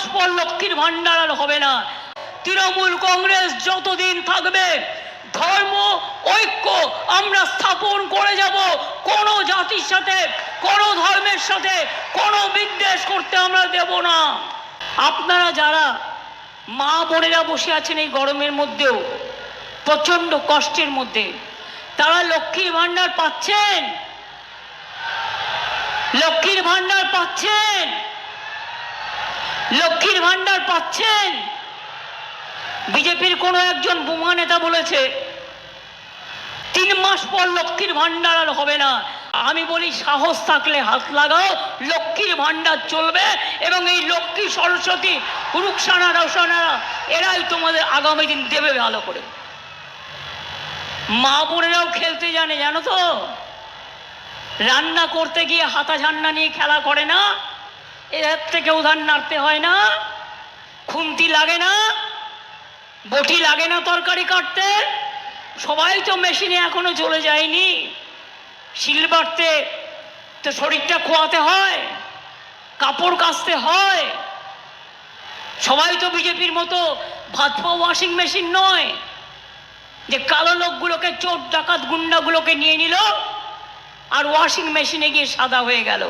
মাস পর লক্ষ্মীর ভান্ডার আর হবে না। তৃণমূল কংগ্রেস যতদিন থাকবে ধর্ম ঐক্য আমরা স্থাপন করে যাব। কোনো জাতির সাথে, কোনো ধর্মের সাথে কোনো বিদ্বেষ করতে আমরা দেব না। আপনারা যারা মা বোনেরা বসে আছেন এই গরমের মধ্যেও প্রচন্ড কষ্টের মধ্যে, তারা লক্ষ্মীর ভান্ডার পাচ্ছেন? লক্ষ্মীর ভান্ডার পাচ্ছেন? লক্ষ্মীর ভান্ডার পাচ্ছেন? বিজেপির কোনো একজন বোমা নেতা বলেছে 3 মাস পর লক্ষ্মীর ভান্ডার আর হবে না। আমি বলি সাহস থাকলে হাত লাগাও, লক্ষ্মীর ভান্ডার চলবে এবং এই লক্ষ্মী সরস্বতী রুকসানা রোশনারা এরাই তোমাদের আগামী দিন দেবে ভালো করে। মা বোনেরাও খেলতে জানে, জানো তো? রান্না করতে গিয়ে হাতা ঝান্না নিয়ে খেলা করে না, এর থেকে উধার নাড়তে হয় না, খুন্তি লাগে না, বটি লাগে না তরকারি কাটতে। সবাই তো মেশিনে এখনো চলে যায়নি। শিল বাটতে তো শরীরটা খোয়াতে হয়, কাপড় কাচতে হয়। সবাই তো বিজেপির মতো ভাত পাওয়া ওয়াশিং মেশিন নয় যে কালো লোকগুলোকে, চোর ডাকাত গুন্ডাগুলোকে নিয়ে নিল আর ওয়াশিং মেশিনে গিয়ে সাদা হয়ে গেল।